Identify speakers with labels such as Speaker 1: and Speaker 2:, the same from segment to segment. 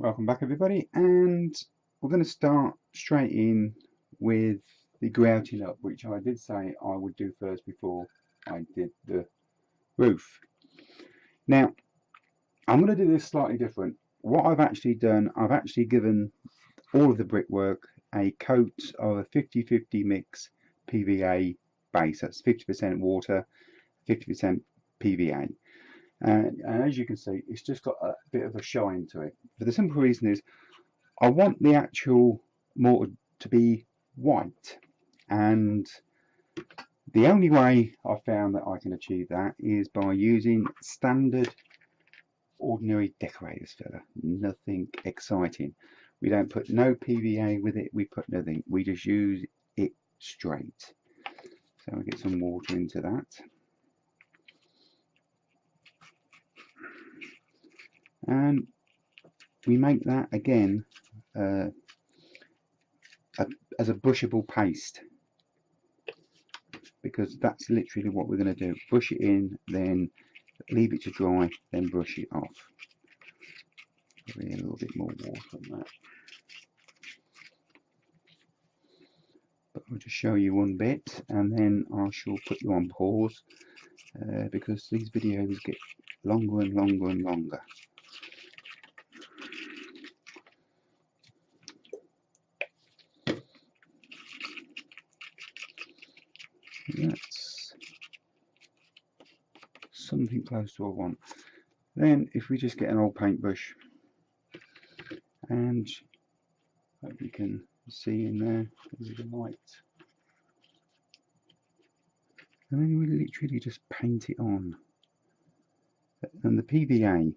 Speaker 1: Welcome back everybody, and we're going to start straight in with the grouting up, which I did say I would do first before I did the roof. Now I'm going to do this slightly different. What I've actually done, I've actually given all of the brickwork a coat of a 50-50 mix PVA base. That's 50% water, 50% PVA. And as you can see, it's just got a bit of a shine to it. For the simple reason is I want the actual mortar to be white, and the only way I found that I can achieve that is by using standard ordinary decorator's filler. Nothing exciting. We don't put no PVA with it, we put nothing, we just use it straight. So we get some water into that. And we make that again as a brushable paste, because that's literally what we're going to do. Brush it in, then leave it to dry, then brush it off. Probably a little bit more water on that. But I'll just show you one bit and then I shall put you on pause because these videos get longer and longer and longer. That's something close to what I want. Then if we just get an old paintbrush, and hope you can see in there, there's the light, and then we literally just paint it on. And the PVA,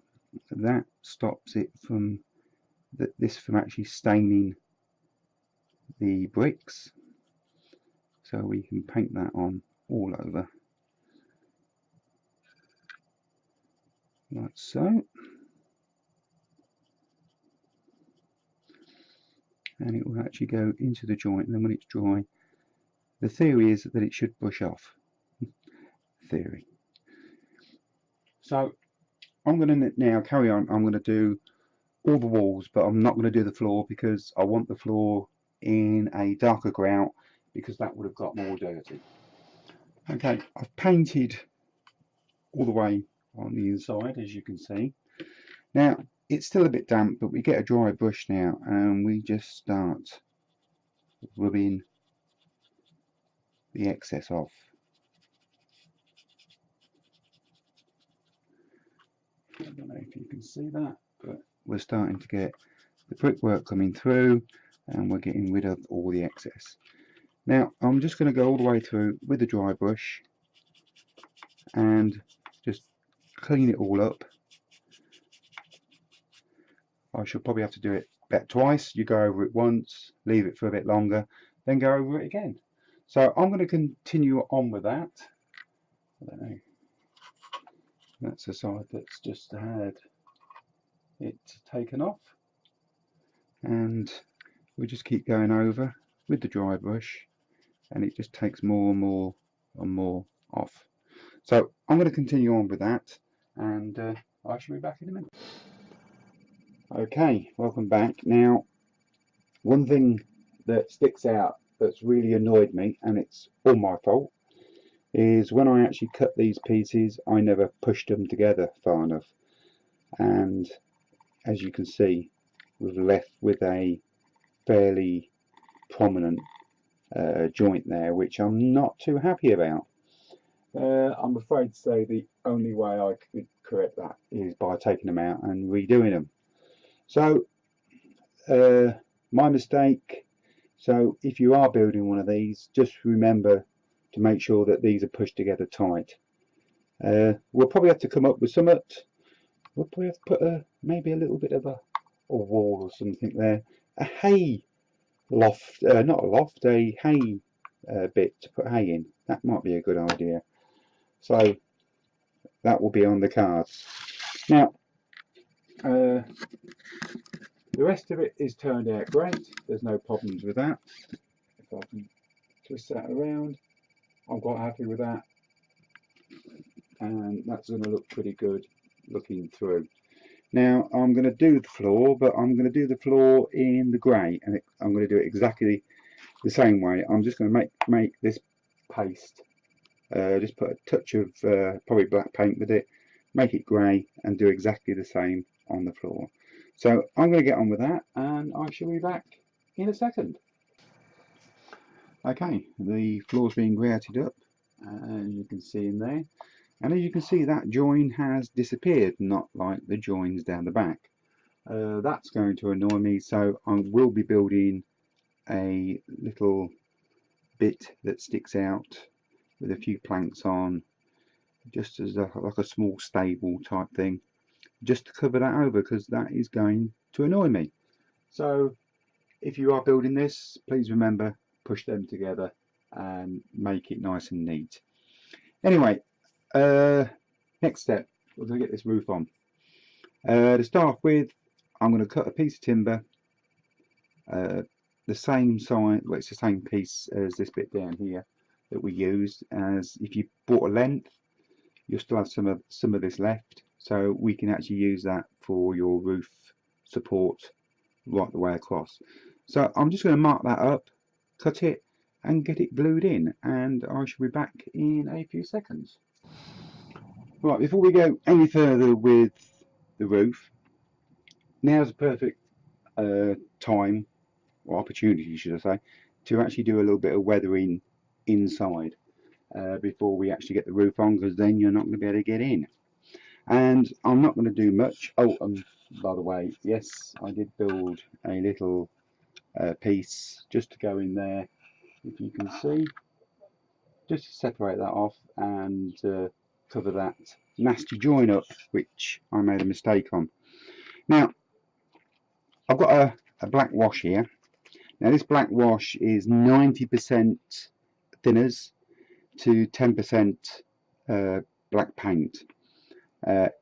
Speaker 1: that stops it from this from actually staining the bricks. So we can paint that on all over, like so. And it will actually go into the joint, and then when it's dry, the theory is that it should brush off. Theory. So I'm going to now carry on. I'm going to do all the walls, but I'm not going to do the floor because I want the floor in a darker grout, because that would have got more dirty. Okay, I've painted all the way on the inside, as you can see. Now it's still a bit damp, but we get a dry brush now and we just start rubbing the excess off. I don't know if you can see that, but we're starting to get the brickwork coming through and we're getting rid of all the excess. Now I'm just going to go all the way through with the dry brush and just clean it all up. I should probably have to do it about twice. You go over it once, leave it for a bit longer, then go over it again. So I'm going to continue on with that. I don't know. That's the side that's just had it taken off. And we just keep going over with the dry brush, and it just takes more and more and more off. So I'm going to continue on with that, and I shall be back in a minute. Okay, welcome back. Now, one thing that sticks out that's really annoyed me, and it's all my fault, is when I actually cut these pieces, I never pushed them together far enough. And as you can see, we're left with a fairly prominent joint there, which I'm not too happy about. I'm afraid to say the only way I could correct that is by taking them out and redoing them. So my mistake. So if you are building one of these, just remember to make sure that these are pushed together tight. We'll probably have to come up with something. We'll probably have to put maybe a little bit of a wall or something there. A hay loft, not a loft, a hay bit to put hay in. That might be a good idea. So that will be on the cards. Now the rest of it is turned out great. There's no problems with that. If I can twist that around, I'm quite happy with that, and that's going to look pretty good looking through. Now I'm going to do the floor, but I'm going to do the floor in the grey, and I'm going to do it exactly the same way. I'm just going to make this paste, just put a touch of probably black paint with it, make it grey, and do exactly the same on the floor. So I'm going to get on with that, and I shall be back in a second. Okay, the floor's being grouted up, as you can see in there. And as you can see, that join has disappeared, not like the joins down the back. That's going to annoy me, so I will be building a little bit that sticks out with a few planks on, just as like a small stable type thing, just to cover that over, because that is going to annoy me. So if you are building this, please remember, push them together and make it nice and neat. Anyway, next step, we're going to get this roof on. To start with, I'm going to cut a piece of timber, the same size, well, it's the same piece as this bit down here that we used. As if you bought a length, you'll still have some of this left, so we can actually use that for your roof support right the way across. So I'm just going to mark that up, cut it, and get it glued in, and I shall be back in a few seconds. Right, before we go any further with the roof, now's the perfect time, or opportunity should I say, to actually do a little bit of weathering inside before we actually get the roof on, because then you're not going to be able to get in. And I'm not going to do much. Oh, by the way, yes, I did build a little piece just to go in there, if you can see, just to separate that off and cover that nasty join up, which I made a mistake on. Now, I've got a black wash here. Now this black wash is 90% thinners to 10% black paint.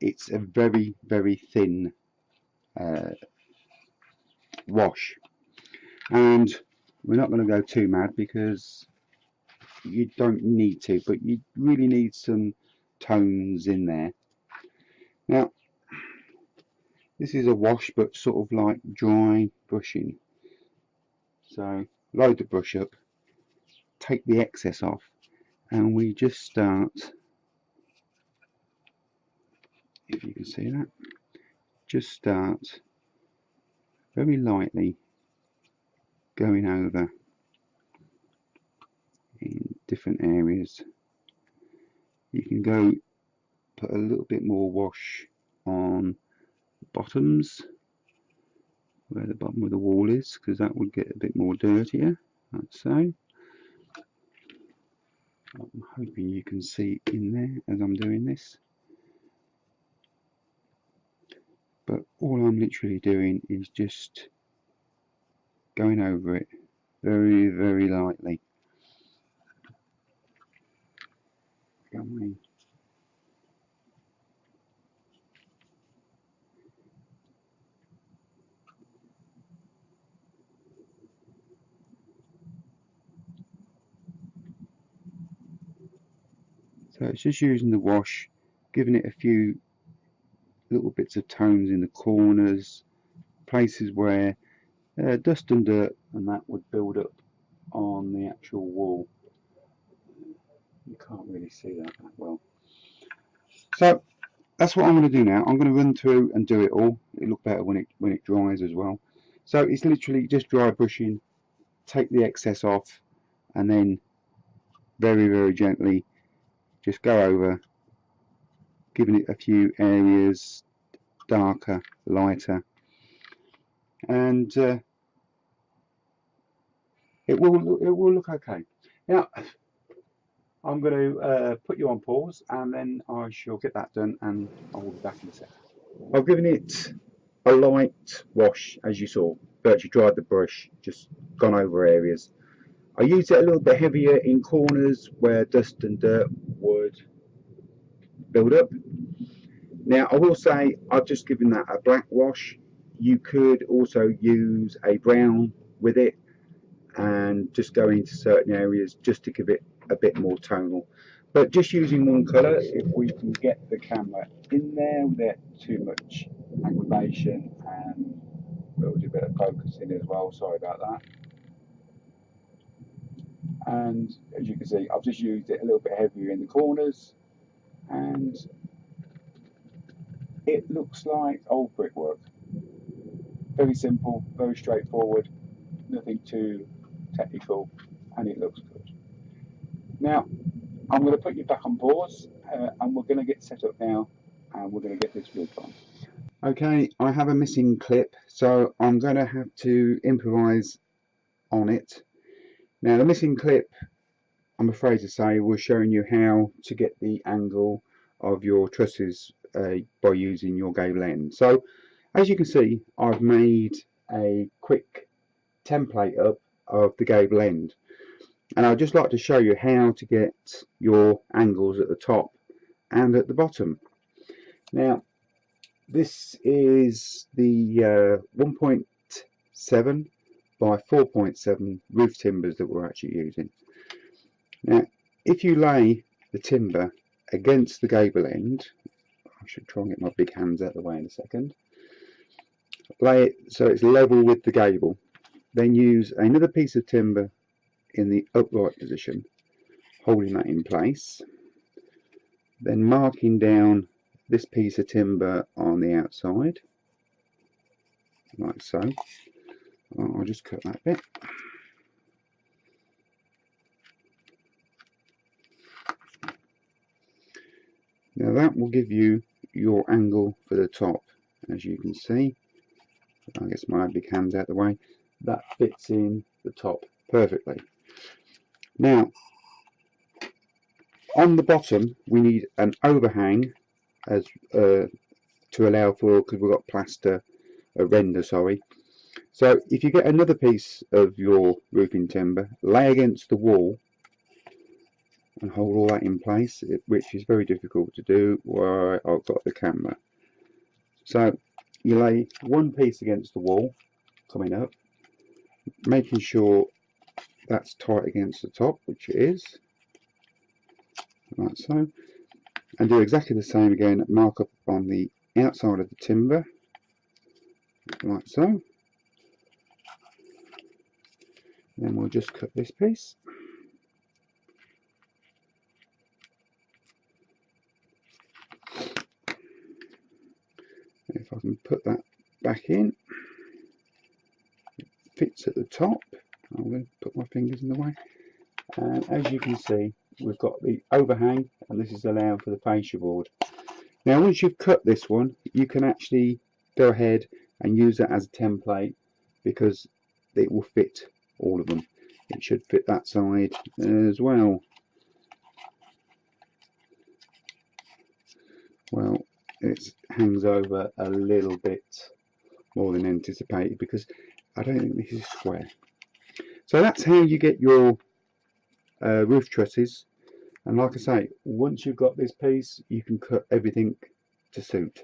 Speaker 1: It's a very, very thin wash, and we're not going to go too mad because you don't need to, but you really need some tones in there. Now this is a wash, but sort of like dry brushing. So load the brush up, take the excess off, and we just start, if you can see that, just start very lightly going over in different areas. You can go put a little bit more wash on the bottoms, where the bottom of the wall is, because that would get a bit more dirtier, like so. I'm hoping you can see in there as I'm doing this. But all I'm literally doing is just going over it very, very lightly. Going. So it's just using the wash, giving it a few little bits of tones in the corners, places where dust and dirt and that would build up on the actual wall. You can't really see that well. So that's what I'm going to do now. I'm going to run through and do it all. It'll look better when it dries as well. So it's literally just dry brushing, take the excess off, and then very, very gently just go over, giving it a few areas darker, lighter, and it will look okay. Now I'm going to put you on pause, and then I shall get that done, and I will be back in a second. I've given it a light wash, as you saw. Virtually dried the brush, just gone over areas. I used it a little bit heavier in corners where dust and dirt would build up. Now I will say I've just given that a black wash. You could also use a brown with it and just go into certain areas just to give it a bit more tonal. But just using one colour, if we can get the camera in there without too much aggravation, and we'll do a bit of focusing as well, sorry about that. And as you can see, I've just used it a little bit heavier in the corners, and it looks like old brickwork. Very simple, very straightforward, nothing too technical, and it looks good. Now, I'm going to put you back on pause, and we're going to get set up now, and we're going to get this roof on. Okay, I have a missing clip, so I'm going to have to improvise on it. Now, the missing clip, I'm afraid to say, was showing you how to get the angle of your trusses by using your Gable End. So, as you can see, I've made a quick template up of the Gable End. And I'd just like to show you how to get your angles at the top and at the bottom. Now, this is the 1.7 by 4.7 roof timbers that we're actually using. Now, if you lay the timber against the Gable End, I should try and get my big hands out of the way in a second, lay it so it's level with the gable, then use another piece of timber in the upright position, holding that in place, then marking down this piece of timber on the outside, like so. I'll just cut that bit. Now that will give you your angle for the top. As you can see, I guess my big hands out the way, that fits in the top perfectly. Now, on the bottom, we need an overhang as to allow for, because we've got plaster, render, sorry. So if you get another piece of your roofing timber, lay against the wall and hold all that in place, which is very difficult to do while I've got the camera. So you lay one piece against the wall, coming up, making sure that's tight against the top, which it is, like so, and do exactly the same again, mark up on the outside of the timber, like so. Then we'll just cut this piece. If I can put that back in, it fits at the top. I'm going to put my fingers in the way, and as you can see, we've got the overhang, and this is allowing for the fascia board. Now once you've cut this one, you can actually go ahead and use that as a template, because it will fit all of them. It should fit that side as well. Well, it hangs over a little bit more than anticipated, because I don't think this is square. So that's how you get your roof trusses. And like I say, once you've got this piece, you can cut everything to suit.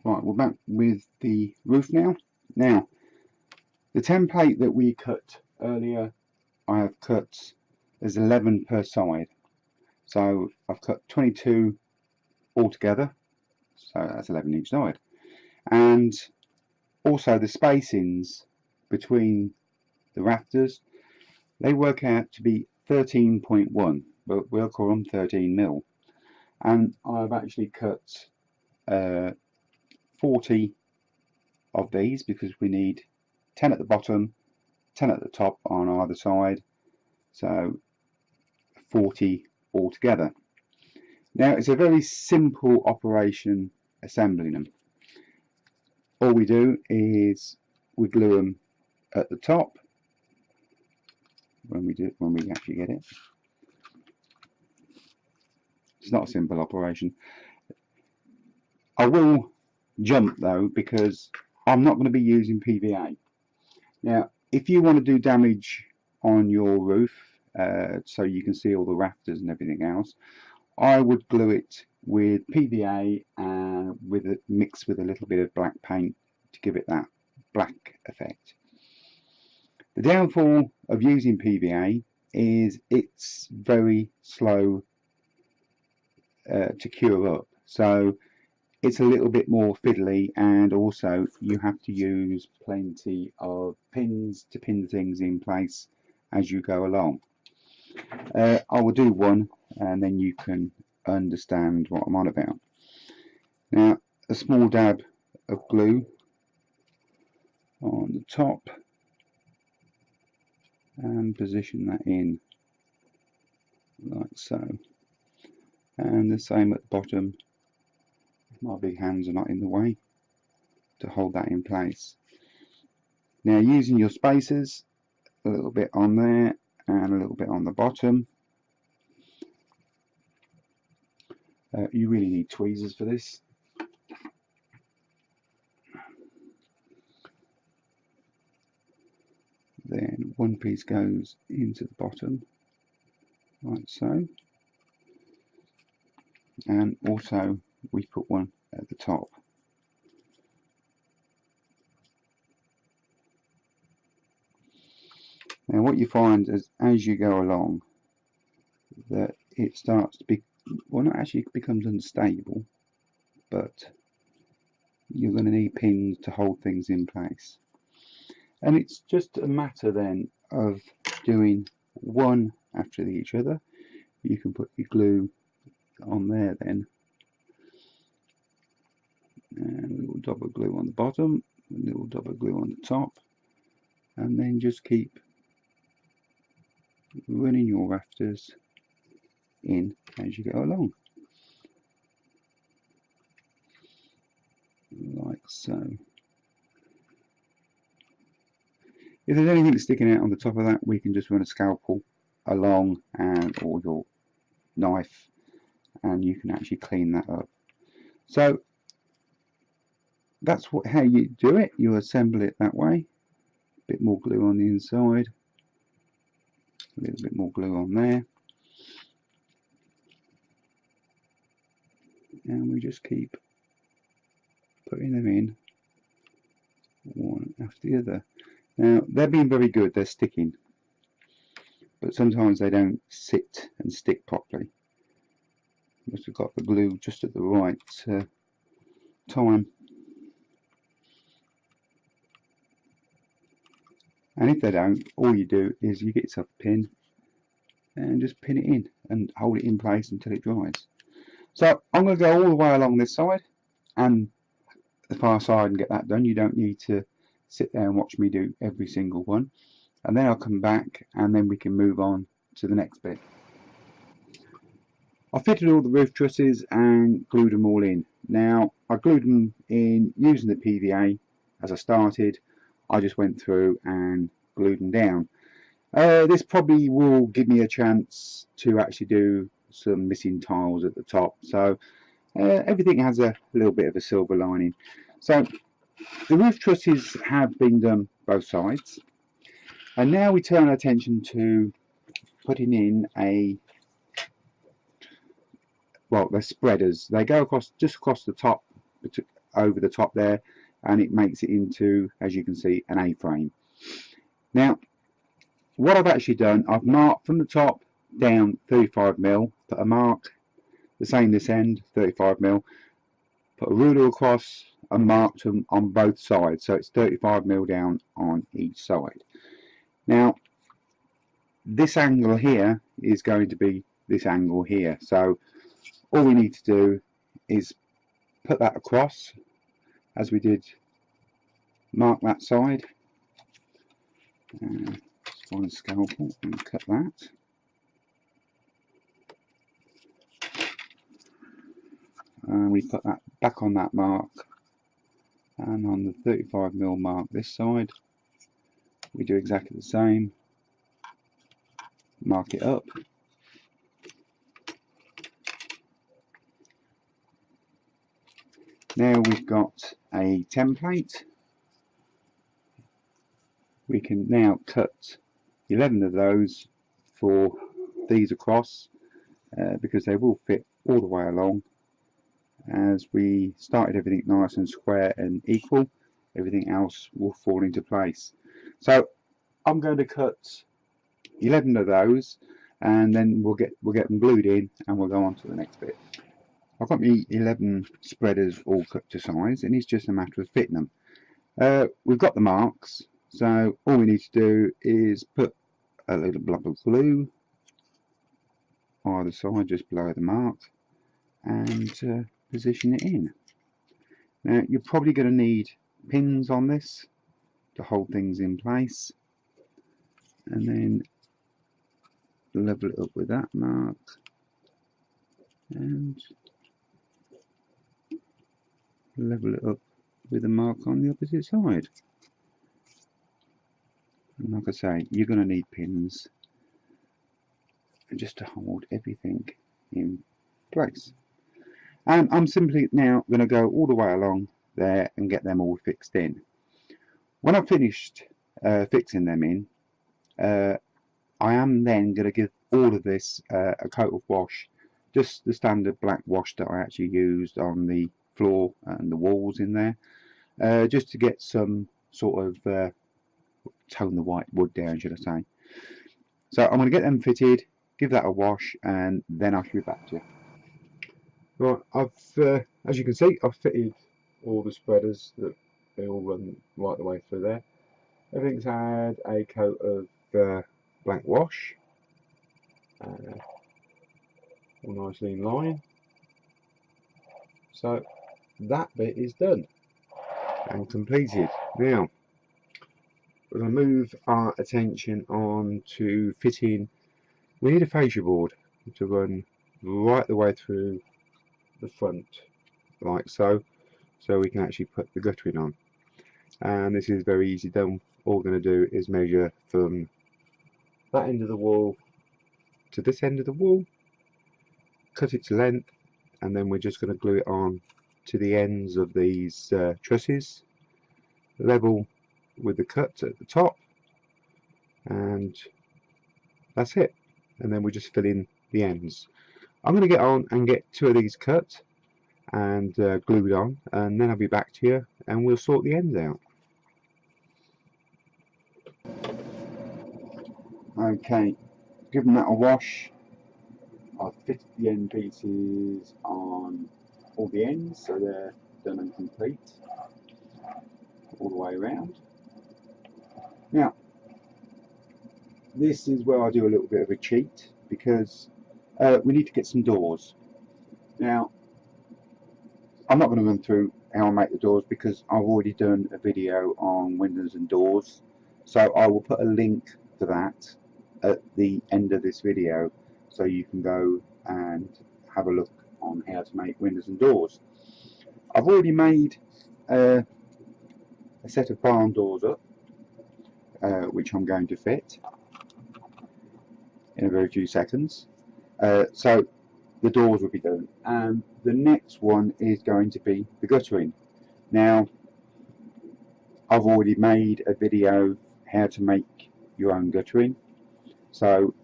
Speaker 1: Right, we're back with the roof now. Now, the template that we cut earlier, I have cut as 11 per side. So I've cut 22 altogether, so that's 11 each side. And also the spacings between the rafters, they work out to be 13.1, but we'll call them 13 mil. And I've actually cut 40 of these, because we need 10 at the bottom, 10 at the top on either side, so 40 altogether. Now it's a very simple operation assembling them. All we do is we glue them at the top when we actually get it. It's not a simple operation. I will jump though, because I'm not going to be using PVA. Now if you want to do damage on your roof, so you can see all the rafters and everything else, I would glue it with PVA and mixed with a little bit of black paint to give it that black effect. The downfall of using PVA is it's very slow to cure up, so it's a little bit more fiddly, and also you have to use plenty of pins to pin things in place as you go along. I will do one and then you can understand what I'm on about. Now, a small dab of glue on the top and position that in like so, and the same at the bottom. My big hands are not in the way to hold that in place. Now, using your spacers, a little bit on there and a little bit on the bottom. You really need tweezers for this. Then one piece goes into the bottom like so, and also we put one at the top. Now what you find is as you go along that it starts to be, well, not actually, it becomes unstable, but you're going to need pins to hold things in place. And it's just a matter then of doing one after each other. You can put your glue on there then, and a little dab of glue on the bottom, a little dab of glue on the top, and then just keep running your rafters in as you go along, like so. If there's anything sticking out on the top of that, we can just run a scalpel along and or your knife, and you can actually clean that up. So that's how you do it. You assemble it that way. A bit more glue on the inside, a little bit more glue on there, and we just keep putting them in one after the other. Now they're being very good, they're sticking, but sometimes they don't sit and stick properly. Must have got the glue just at the right time. And if they don't, all you do is you get yourself a pin and just pin it in and hold it in place until it dries. So I'm going to go all the way along this side and the far side and get that done. You don't need to sit there and watch me do every single one, and then I'll come back and then we can move on to the next bit. I fitted all the roof trusses and glued them all in. Now I glued them in using the PVA. As I started, I just went through and glued them down. This probably will give me a chance to actually do some missing tiles at the top, so everything has a little bit of a silver lining. So the roof trusses have been done both sides, and now we turn our attention to putting in they're spreaders. They go across, just across the top, over the top there, and it makes it into, as you can see, an A-frame. Now what I've actually done, I've marked from the top down 35mm, put a mark the same this end, 35mm, put a ruler across and marked them on both sides, so it's 35mm down on each side. Now this angle here is going to be this angle here, so all we need to do is put that across as we did, mark that side, just find a scalpel and cut that. And we put that back on that mark, and on the 35mm mark this side we do exactly the same, mark it up, now we've got a template. We can now cut 11 of those for these across, because they will fit all the way along. As we started everything nice and square and equal, everything else will fall into place. So I'm going to cut 11 of those, and then we'll get them glued in, and we'll go on to the next bit. I've got my 11 spreaders all cut to size, and it's just a matter of fitting them. We've got the marks, so all we need to do is put a little blob of glue either side just below the mark and position it in. Now you're probably going to need pins on this to hold things in place, and then level it up with that mark and level it up with a mark on the opposite side. And like I say, you're going to need pins just to hold everything in place. And I'm simply now going to go all the way along there and get them all fixed in. When I've finished fixing them in, I am then going to give all of this a coat of wash, just the standard black wash that I actually used on the floor and the walls in there, just to get some sort of tone the white wood down, should I say. So I'm going to get them fitted, give that a wash, and then I'll be back to you. Right, I've as you can see, I've fitted all the spreaders, that they all run right the way through there. Everything's had a coat of black wash, all nicely in line. So that bit is done and completed. Now we're going to move our attention on to fitting. We need a fascia board to run right the way through the front, like so we can actually put the guttering on. And this is very easy done. All we're going to do is measure from that end of the wall to this end of the wall, cut its length, and then we're just going to glue it on to the ends of these trusses, level with the cut at the top, and that's it. And then we just fill in the ends. I'm going to get on and get 2 of these cut and glued on, and then I'll be back to you and we'll sort the ends out. Okay, given that a wash, I've fitted the end pieces on all the ends, so they're done and complete all the way around. Now this is where I do a little bit of a cheat, because we need to get some doors. Now I'm not going to run through how I make the doors because I've already done a video on windows and doors, so I will put a link to that at the end of this video, so you can go and have a look on how to make windows and doors. I've already made a set of barn doors up, which I'm going to fit in a very few seconds. So the doors will be done, and the next one is going to be the guttering. Now I've already made a video how to make your own guttering, so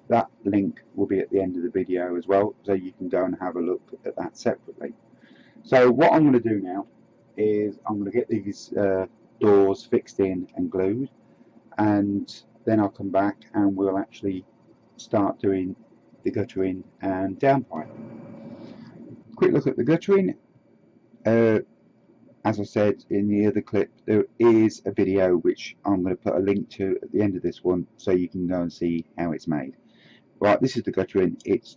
Speaker 1: that link will be at the end of the video as well, so you can go and have a look at that separately. So what I'm going to do now is I'm going to get these doors fixed in and glued, and then I'll come back and we'll actually start doing the guttering and downpipe. Quick look at the guttering. As I said in the other clip, there is a video which I'm going to put a link to at the end of this one, so you can go and see how it's made. Right, this is the guttering. It's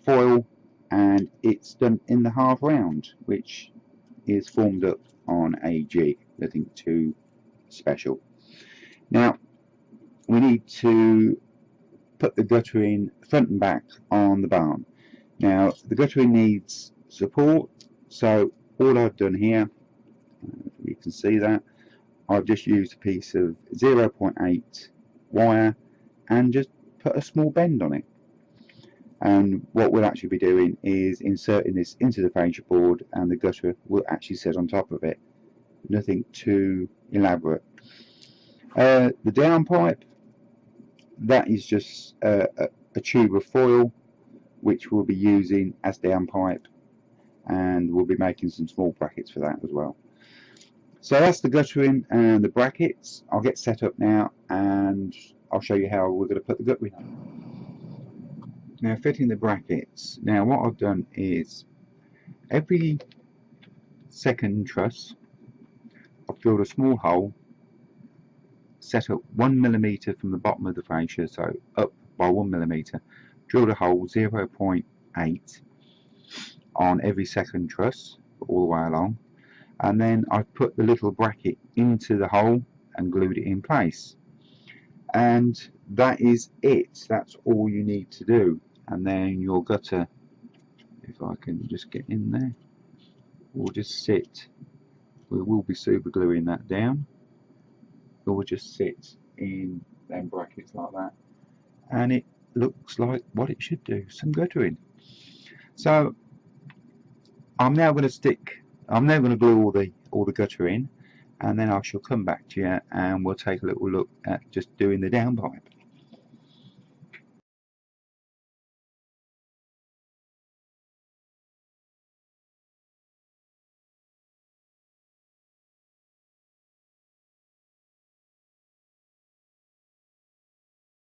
Speaker 1: foil and it's done in the half round, which is formed up on a jig, nothing too special. Now we need to put the guttering front and back on the barn. Now the guttering needs support, so all I've done here, you can see that I've just used a piece of 0.8 wire and just put a small bend on it. And what we'll actually be doing is inserting this into the fascia board, and the gutter will actually sit on top of it. Nothing too elaborate. The downpipe, that is just a tube of foil which we'll be using as downpipe, and we'll be making some small brackets for that as well. So that's the guttering and the brackets. I'll get set up now and I'll show you how we're going to put the guttering on. Now, fitting the brackets. Now, what I've done is every second truss I've drilled a small hole, set up 1mm from the bottom of the fascia, so up by 1mm, drilled a hole 0.8 on every second truss all the way along, and then I've put the little bracket into the hole and glued it in place. And that is it. That's all you need to do. And then your gutter, if I can just get in there, will just sit. We will be super gluing that down. It will just sit in them brackets like that, and it looks like what it should do, some guttering. So I'm now going to glue all the gutter in, and then I shall come back to you and we'll take a little look at just doing the downpipe.